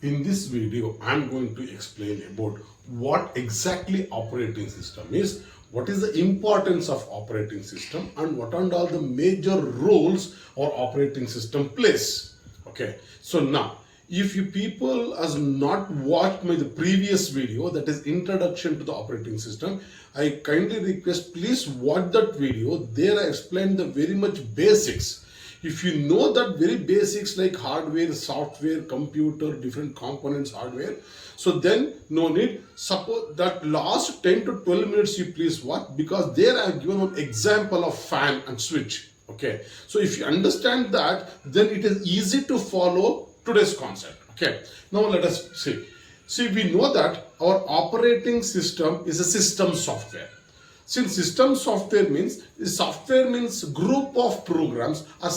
In this video, I'm going to explain about what exactly operating system is, what is the importance of operating system, and what are all the major roles our operating system plays. Okay, so now if you people has not watched my the previous video, that is introduction to the operating system, I kindly request please watch that video. There I explained the very much basics. If you know that very basics like hardware, software, computer, different components, hardware, so then no need. Suppose that last 10 to 12 minutes you please watch, because there I have given one example of fan and switch. Okay, so if you understand that, then it is easy to follow today's concept. Okay, now let us see. See, we know that our operating system is a system software. Since system software means group of programs, or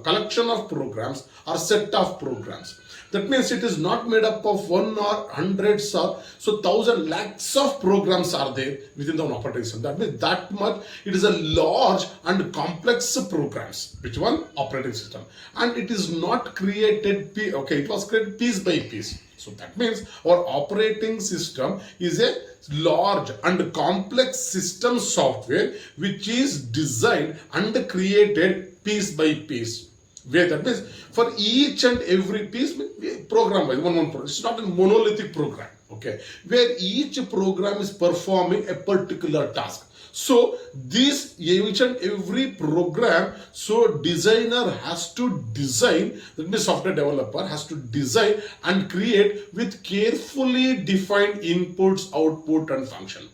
collection of programs, or set of programs. That means it is not made up of one or hundreds or so thousand lakhs of programs are there within the operating system. That means that much it is a large and complex programs. Which one? Operating system. And it is not created, it was created piece by piece. So that means our operating system is a large and complex system software which is designed and created piece by piece. Where that means for each and every piece, program wise, one program. It's not a monolithic program. Okay, where each program is performing a particular task. So this each and every program, so designer has to design, that means software developer has to design and create with carefully defined inputs, output and function.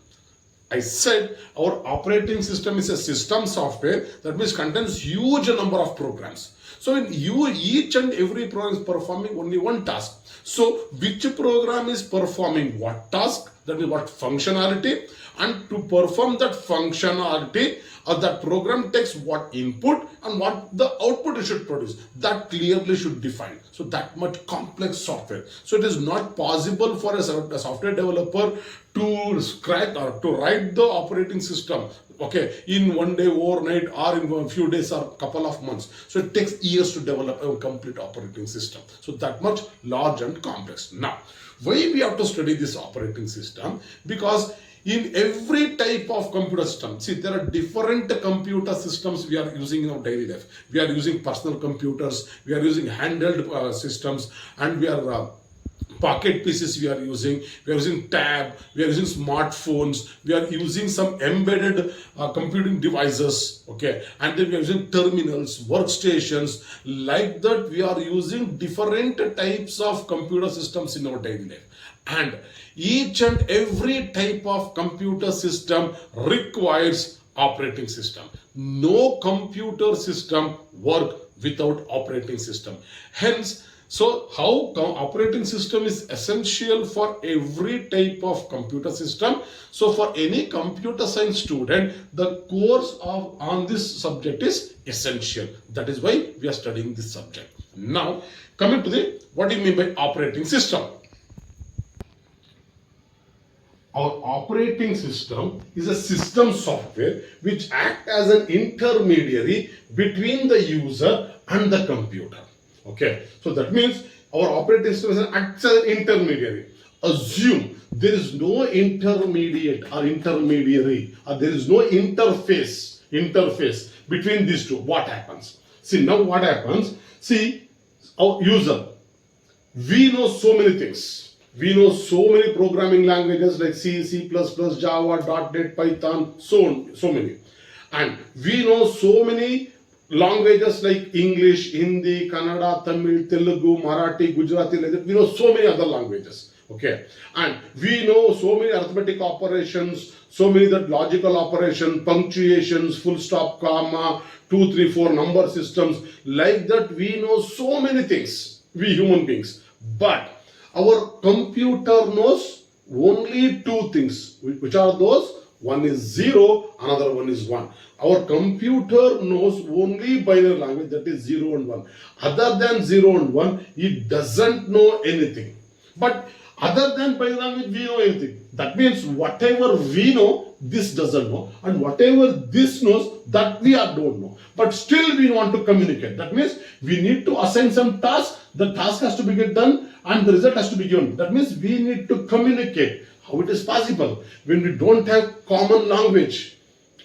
I said our operating system is a system software, that means contains huge number of programs. So in each and every program is performing only one task. So which program is performing what task, that is what functionality, and to perform that functionality that program takes what input and what the output it should produce, that clearly should define. So that much complex software. So it is not possible for a software developer to scratch or to write the operating system, okay, in one day, overnight, or in a few days or couple of months. So it takes years to develop a complete operating system. So that much large and complex. Now, why we have to study this operating system? Because in every type of computer system, see, there are different computer systems we are using in our daily life. We are using personal computers, we are using handheld systems, and we are pocket pieces we are using tab, we are using smartphones, we are using some embedded computing devices, okay, and then we are using terminals, workstations, like that we are using different types of computer systems in our daily life. And each and every type of computer system requires operating system. No computer system work without operating system. Hence, so how operating system is essential for every type of computer system. So for any computer science student, the course on this subject is essential. That is why we are studying this subject. Now, coming to the, what do you mean by operating system? Our operating system is a system software which acts as an intermediary between the user and the computer. Okay, so that means our operating system acts as an intermediary. Assume there is no intermediate or intermediary, or there is no interface between these two. What happens? See, now what happens? See, our user, we know so many things. We know so many programming languages like C, C++, Java, .NET, Python, so on, so many. And we know so many languages like English, Hindi, Kannada, Tamil, Telugu, Marathi, Gujarati, like that. We know so many other languages. Okay. And we know so many arithmetic operations, so many that logical operation, punctuations, full stop, comma, 2, 3, 4 number systems. Like that we know so many things, we human beings. But our computer knows only two things. Which are those? One is 0, another one is 1. Our computer knows only binary language, that is 0 and 1. Other than 0 and 1, it doesn't know anything. But Other than Python language, we know anything. That means whatever we know, this doesn't know, and whatever this knows, that we don't know. But still, we want to communicate. That means we need to assign some task. The task has to be get done, and the result has to be given. That means we need to communicate. How it is possible when we don't have common language?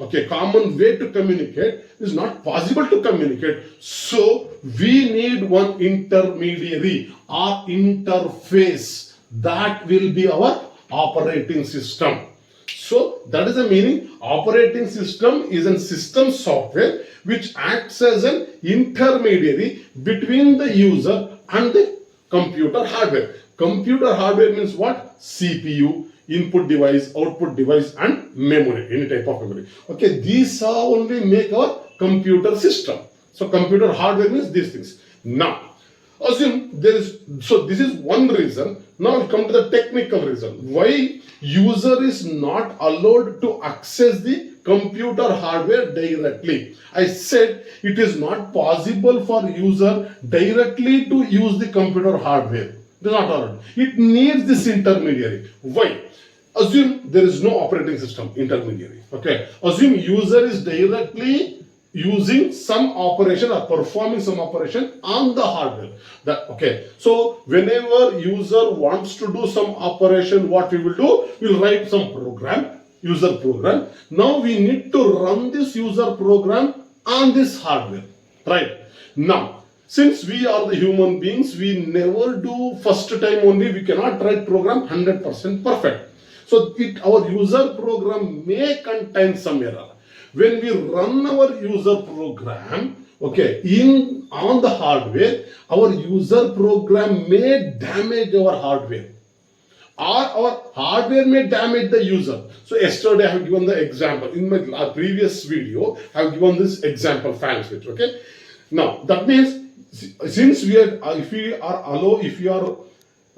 Okay, common way to communicate is not possible to communicate. So we need one intermediary or interface that will be our operating system. So that is the meaning. Operating system is a system software which acts as an intermediary between the user and the computer hardware. Computer hardware means what? CPU, input device, output device, and memory, any type of memory. Okay, these are only make our computer system. So computer hardware means these things. Now, assume there is, so this is one reason. Now we come to the technical reason. Why user is not allowed to access the computer hardware directly. I said it is not possible for user directly to use the computer hardware. It is not allowed. It needs this intermediary. Why? Assume there is no operating system intermediary. Okay. Assume user is directly using some operation or performing some operation on the hardware. That okay. So whenever user wants to do some operation, what we will do? We'll write some program, user program. Now we need to run this user program on this hardware. Right. Now, since we are the human beings, we never do first time only. We cannot write program 100% perfect. So our user program may contain some error. When we run our user program, okay, on the hardware, our user program may damage our hardware, or our hardware may damage the user. So yesterday I have given the example in my previous video. I have given this example fan switch. Okay, now that means since if we are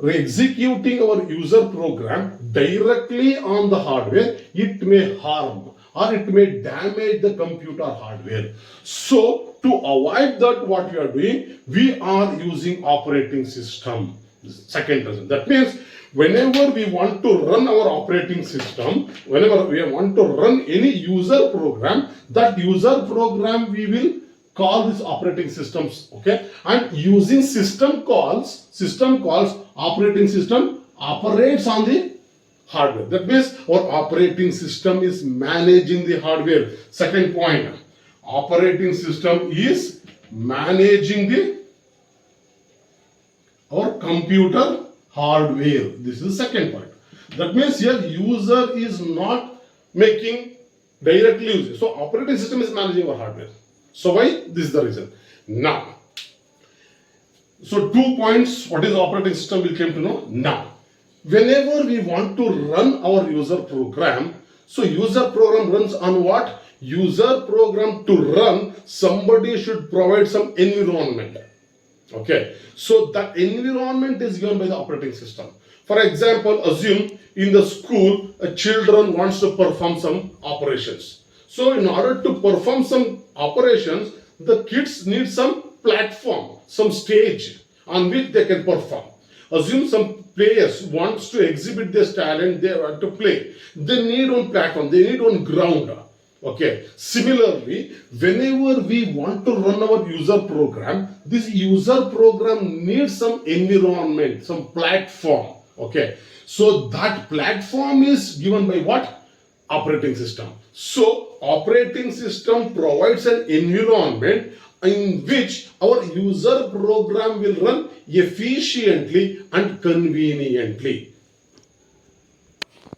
executing our user program directly on the hardware, it may harm or it may damage the computer hardware. So to avoid that, what we are doing, we are using operating system. Second reason. That means whenever we want to run our operating system, whenever we want to run any user program, that user program we will call this operating systems. Okay, and using system calls, operating system operates on the hardware. That means our operating system is managing the hardware. Second point, operating system is managing our computer hardware. This is the second point. That means here user is not making directly use. So operating system is managing our hardware. So why? This is the reason. Now, so 2 points, what is operating system we came to know. Now, whenever we want to run our user program, so user program runs on what? User program to run, somebody should provide some environment. Okay, so that environment is given by the operating system. For example, assume in the school, a children wants to perform some operations. So in order to perform some operations, the kids need some platform, some stage on which they can perform. Assume some players wants to exhibit their talent, they want to play. They need one platform, they need one ground. Okay. Similarly, whenever we want to run our user program, this user program needs some environment, some platform. Okay. So that platform is given by what? Operating system. So operating system provides an environment in which our user program will run efficiently and conveniently.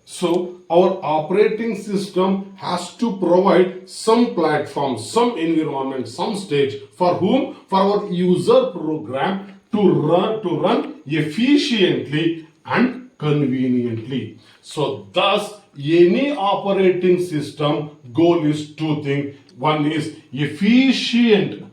So our operating system has to provide some platform, some environment, some stage for whom? For our user program to run efficiently and conveniently. So thus any operating system goal is two things. One is efficient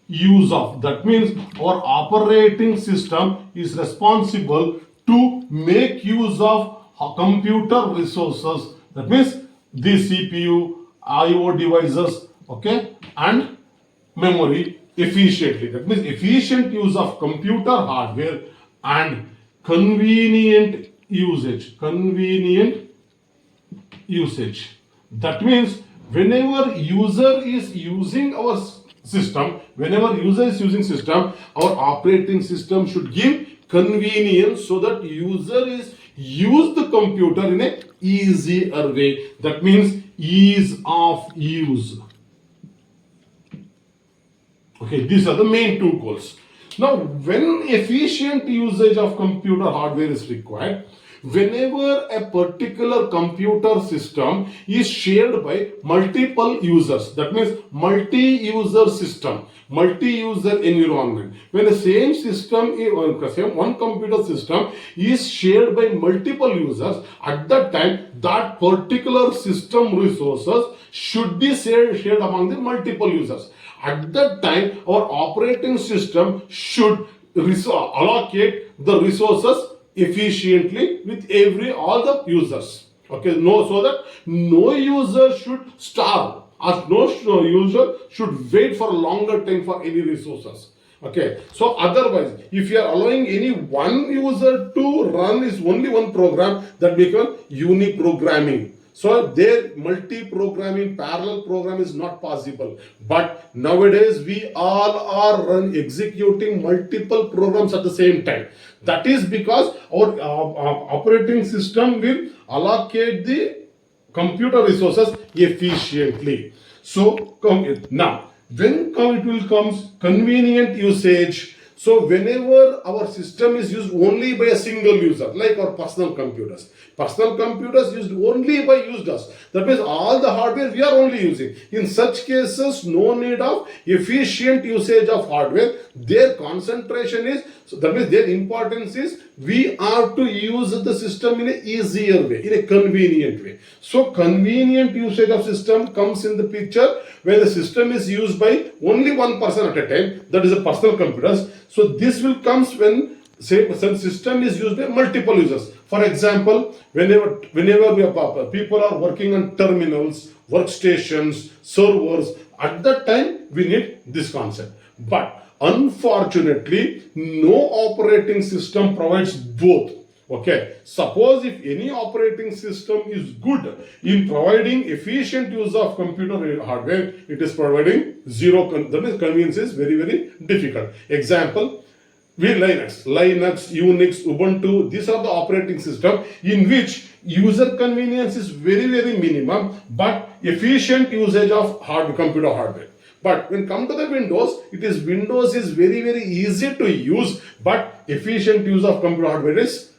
use of. That means our operating system is responsible to make use of computer resources. That means the CPU, IO devices, okay, and memory efficiently. That means efficient use of computer hardware and convenient usage. Convenient usage. That means whenever user is using our system, our operating system should give convenience so that user is use the computer in a easier way. That means ease of use. Okay, these are the main two goals. Now, when efficient usage of computer hardware is required, whenever a particular computer system is shared by multiple users, that means multi-user system, multi-user environment. When the same system, one computer system is shared by multiple users, at that time, that particular system resources should be shared among the multiple users. At that time, our operating system should allocate the resources efficiently with all the users. Okay, so that no user should starve, or no user should wait for a longer time for any resources. Okay, so otherwise, if you are allowing any one user to run is only one program, that becomes uniprogramming. So their multi-programming, parallel program is not possible. But nowadays we all are executing multiple programs at the same time. That is because our operating system will allocate the computer resources efficiently. So now, when it will come convenient usage. So whenever our system is used only by a single user, like our personal computers used only by users. That means all the hardware we are only using. In such cases, no need of efficient usage of hardware. Their concentration is, so that means their importance is, we are to use the system in an easier way, in a convenient way. So convenient usage of system comes in the picture when the system is used by only one person at a time, that is a personal computers. So this will comes when some system is used by multiple users. For example, whenever people are working on terminals, workstations, servers, at that time we need this concept. But unfortunately, no operating system provides both. Okay, suppose if any operating system is good in providing efficient use of computer hardware, it is providing zero. That means convenience is very, very difficult. Example, Linux, Unix, Ubuntu, these are the operating system in which user convenience is very, very minimum, but efficient usage of computer hardware. But when come to the Windows is very, very easy to use, but efficient use of computer hardware is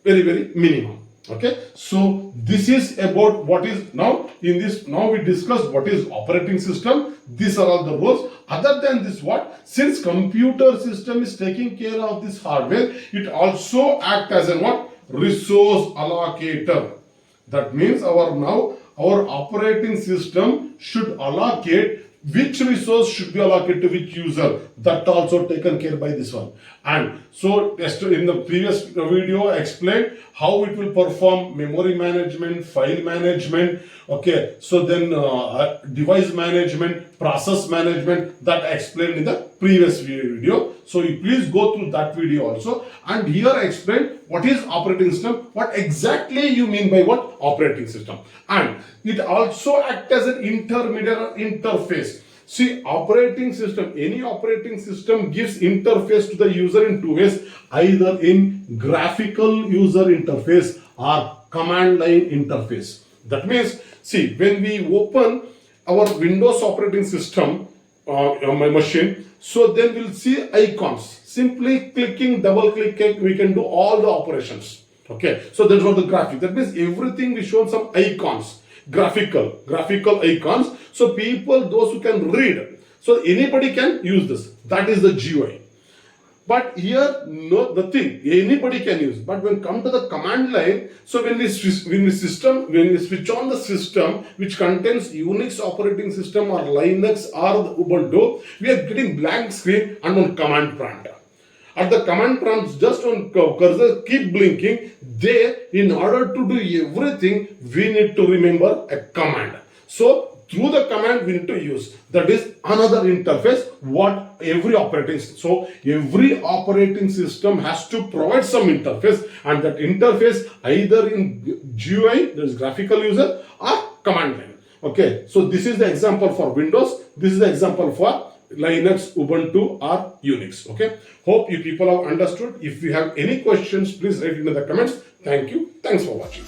very, very minimum. Okay, so this is about what is now in this. Now we discuss what is operating system. These are all the rules. Other than this, what, since computer system is taking care of this hardware, it also act as a what, resource allocator. That means our operating system should allocate which resource should be allocated to which user. That also taken care by this one. And so in the previous video I explained how it will perform memory management, file management. Okay, so then device management, process management, that I explained in the previous video. So you please go through that video also. And here I explained what is operating system, what exactly you mean by what operating system. And it also acts as an interface. See, operating system, any operating system gives interface to the user in two ways, either in graphical user interface or command line interface. That means, see, when we open our Windows operating system on my machine, so then we'll see icons. Simply clicking, double clicking, we can do all the operations. Okay, so that's what the graphic. That means everything we shown some icons. Graphical icons. So people, those who can read, so anybody can use this. That is the GUI. But here, no, nothing. Anybody can use. But when come to the command line, so when we switch on the system which contains Unix operating system or Linux or Ubuntu, we are getting blank screen and one command prompt. At the command prompts, just one cursor keep blinking. There, in order to do everything, we need to remember a command. So through the command we need to use. That is another interface what every operating system has to provide some interface, and that interface either in GUI, that is graphical user, or command line. Okay, so this is the example for Windows, this is the example for Linux, Ubuntu, or Unix. Okay, hope you people have understood. If you have any questions, please write in the comments. Thank you. Thanks for watching.